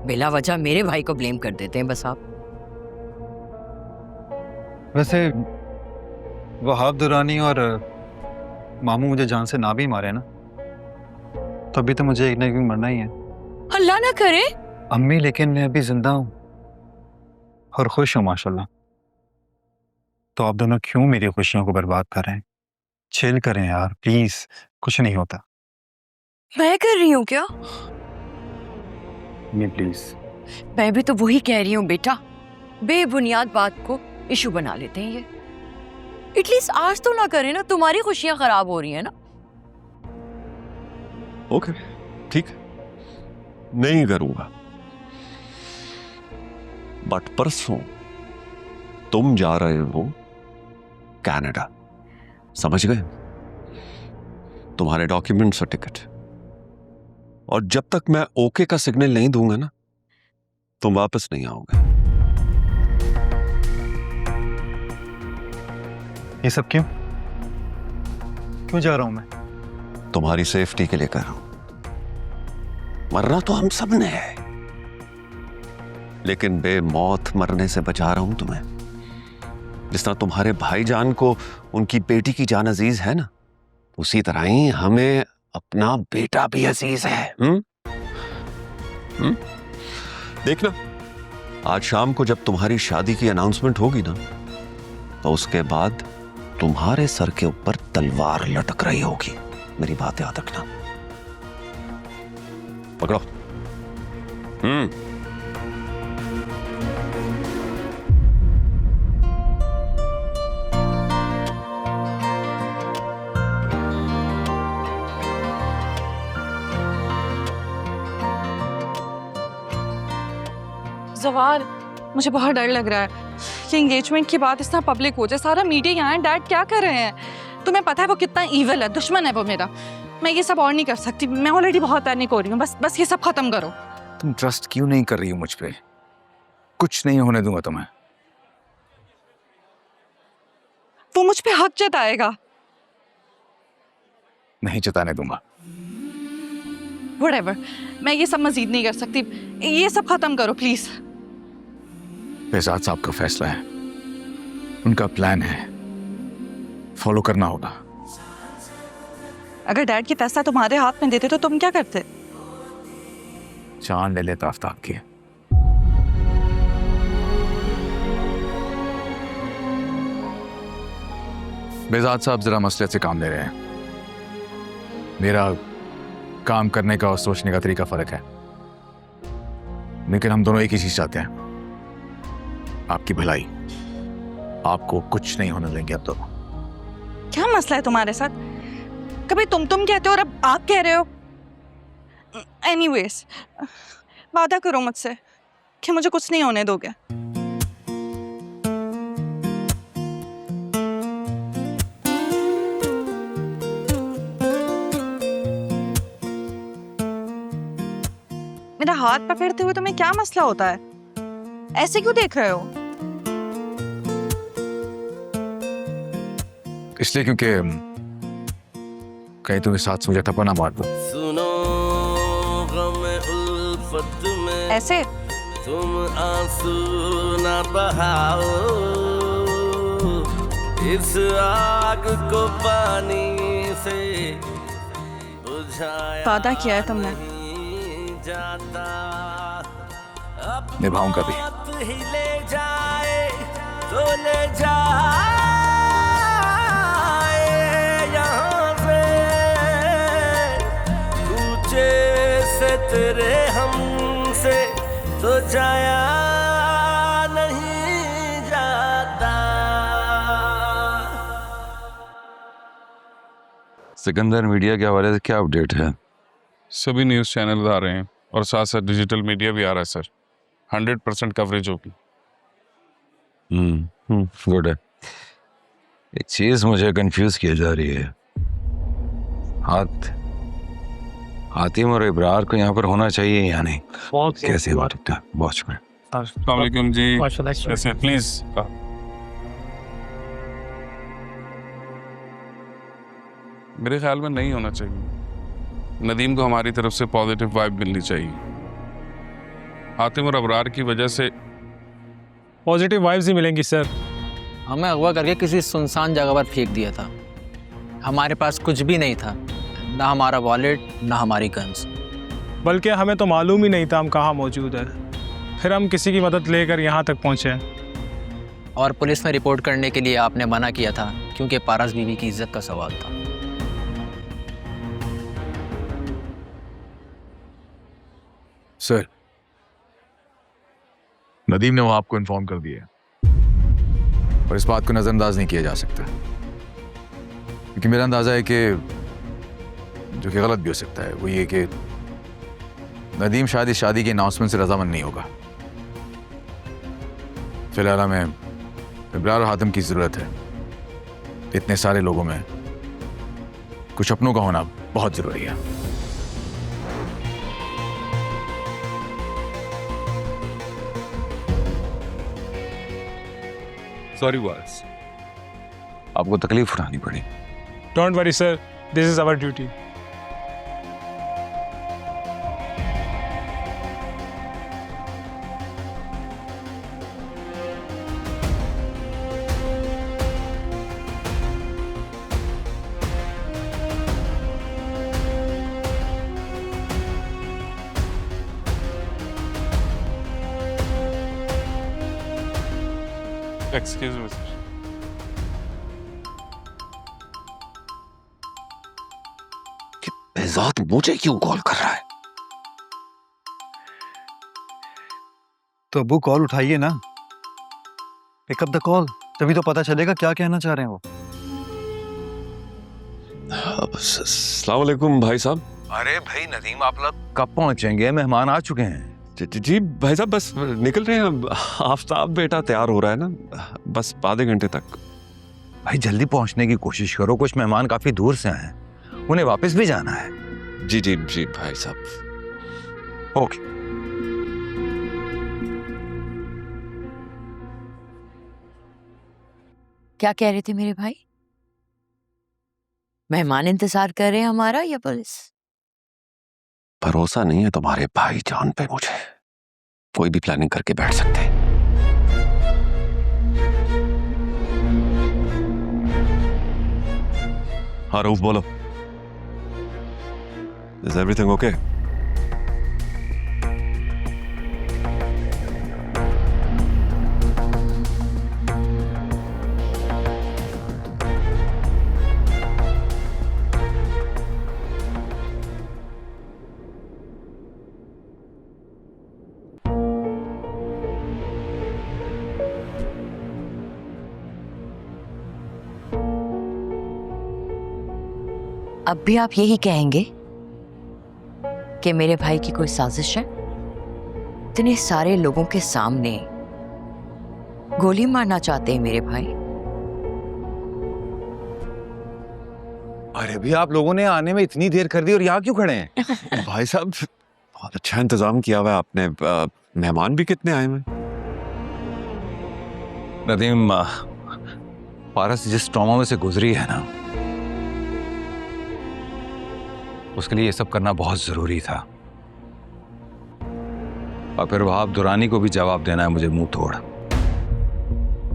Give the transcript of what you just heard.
बिला वजह मेरे भाई को ब्लेम कर देते हैं बस आप। वैसे वहाब दुरानी और मामू मुझे जान से ना भी मारे ना, तभी तो मुझे एक ना एक दिन मरना ही है। अल्लाह ना करे। अम्मी, लेकिन मैं अभी जिंदा हूँ और खुश हूँ माशाल्लाह। तो आप दोनों क्यों मेरी खुशियों को बर्बाद कर रहे हैं? चिल करें यार प्लीज, कुछ नहीं होता। मैं कर रही हूँ क्या? नहीं प्लीज। मैं भी तो वही कह रही हूँ बेटा, बेबुनियाद बात को इशू बना लेते हैं ये। एटलीस्ट आज तो ना करें ना, तुम्हारी खुशियां खराब हो रही है ना। ओके ठीक, नहीं करूंगा। बट परसों तुम जा रहे हो कनाडा, समझ गए? तुम्हारे डॉक्यूमेंट्स और टिकट, और जब तक मैं ओके का सिग्नल नहीं दूंगा ना, तुम वापस नहीं आओगे। ये सब क्यों क्यों जा रहा हूं मैं? तुम्हारी सेफ्टी के लिए कर रहा हूं। मरना तो हम सब ने है, लेकिन बेमौत मरने से बचा रहा हूं तुम्हें। जिस तरह तुम्हारे भाईजान को उनकी बेटी की जान अजीज है ना, उसी तरह ही हमें अपना बेटा भी अजीज है। देखना, आज शाम को जब तुम्हारी शादी की अनाउंसमेंट होगी ना, तो उसके बाद तुम्हारे सर के ऊपर तलवार लटक रही होगी। मेरी बात याद रखना। पकड़ो। जवार, मुझे बहुत डर लग रहा है कि एंगेजमेंट की बात इतना पब्लिक हो जाए, सारा मीडिया यहाँ है। डैड क्या कर रहे हैं? तुम्हें पता है वो कितना ईविल है, दुश्मन है वो मेरा। मैं ये सब और नहीं कर सकती, मैं ऑलरेडी बहुत पैनिक हो रही हूँ। बस ये सब खत्म करो। तुम ट्रस्ट क्यों नहीं कर रही हो मुझ पे? कुछ नहीं होने दूंगा तुम्हें। वो मुझ पे हक जताएगा। नहीं जताने दूंगा। व्हाटएवर, मैं ये सब मजीद नहीं कर सकती। ये सब खत्म करो प्लीज। बेजाद साहब का फैसला है, उनका प्लान है, फॉलो करना होगा। अगर डैड की फैसला तुम्हारे हाथ में देते तो तुम क्या करते? जान ले लेता आफ्ताब की। बेजाद साहब जरा मसलियत से काम ले रहे हैं। मेरा काम करने का और सोचने का तरीका फर्क है, लेकिन हम दोनों एक ही चीज चाहते हैं, आपकी भलाई। आपको कुछ नहीं होने देंगे अब दोनों। क्या मसला है तुम्हारे साथ? कभी तुम कहते हो और अब आप कह रहे हो। एनीवेज, वादा करो मुझसे कि मुझे कुछ नहीं होने दोगे। मेरा हाथ पकड़ते हुए तुम्हें क्या मसला होता है? ऐसे क्यों देख रहे हो? इसलिए क्योंकि कहीं तुम्हें साथ मुझे थप्पड़ ना मार दो। सुनो गम उल्फत में ऐसे तुम आंसू ना बहाओ, इस आग को पानी से बुझाया वादा किया है तुमने। नहीं जाता। निभाऊंगा भी। ही ले जाए तो ले जाए यहाँ से, कूचे से तेरे हमसे तो जाया नहीं जाता। सिकंदर, मीडिया के हवाले से क्या अपडेट है? सभी न्यूज़ चैनल आ रहे हैं और साथ साथ डिजिटल मीडिया भी आ रहा है सर। 100% कवरेज होगी। गुड है। एक चीज मुझे कंफ्यूज किया जा रही है, हातिम और इब्रार को यहाँ पर होना चाहिए या नहीं? कैसी बात है? बहुत शुक्रिया। अस्सलाम वालेकुम जी। ऐसे प्लीज। मेरे ख्याल में नहीं होना चाहिए। नदीम को हमारी तरफ से पॉजिटिव वाइब मिलनी चाहिए। आतिम और अबरार की वजह से पॉजिटिव वाइब्स ही मिलेंगी सर। हमें अगवा करके किसी सुनसान जगह पर फेंक दिया था। हमारे पास कुछ भी नहीं था, ना हमारा वॉलेट ना हमारी गन्स। बल्कि हमें तो मालूम ही नहीं था हम कहाँ मौजूद है। फिर हम किसी की मदद लेकर यहाँ तक पहुँचे। और पुलिस में रिपोर्ट करने के लिए आपने मना किया था क्योंकि पारस बीवी की इज्जत का सवाल था। सर, नदीम ने वो आपको इन्फॉर्म कर दिया और इस बात को नजरअंदाज नहीं किया जा सकता, क्योंकि मेरा अंदाजा है कि जो कि गलत भी हो सकता है वो ये कि नदीम शायद इस शादी के अनाउंसमेंट से रजामंद नहीं होगा। फिलहाल हमें इब्रार और हातिम की जरूरत है। इतने सारे लोगों में कुछ अपनों का होना बहुत जरूरी है। सॉरी वास, आपको तकलीफ उठानी पड़ी। Don't worry sir, this is our duty. Excuse me sir. बेजात मुझे क्यों कॉल कर रहा है? तो अब्बू कॉल उठाइए ना, पिक अप द कॉल, तभी तो पता चलेगा क्या कहना चाह रहे हैं वो। अस्सलाम वालेकुम भाई साहब। अरे भाई नदीम, आप लोग कब पहुंचेंगे? मेहमान आ चुके हैं। जी भाई साहब, बस निकल रहे हैं। आफ्ताब बेटा तैयार हो रहा है ना, बस आधे घंटे तक। भाई जल्दी पहुंचने की कोशिश करो, कुछ मेहमान काफी दूर से हैं, उन्हें वापस भी जाना है। जी जी जी भाई साहब। ओके। क्या कह रहे थे मेरे भाई? मेहमान इंतजार कर रहे हैं हमारा या पुलिस? भरोसा नहीं है तुम्हारे भाईजान पे मुझे। कोई भी प्लानिंग करके बैठ सकते हैं। हाँ रऊफ बोलो। Is everything okay? अब भी आप यही कहेंगे कि मेरे भाई की कोई साजिश है? इतने सारे लोगों के सामने गोली मारना चाहते हैं मेरे भाई? अरे भी आप लोगों ने आने में इतनी देर कर दी और यहाँ क्यों खड़े हैं? भाई साहब बहुत अच्छा इंतजाम किया हुआ है आपने। मेहमान भी कितने आए हुए? नदीम, पारस जिस ट्रॉमा में से गुजरी है ना, उसके लिए ये सब करना बहुत जरूरी था। और फिर वहाब दुरानी को भी जवाब देना है मुझे मुंह तोड़।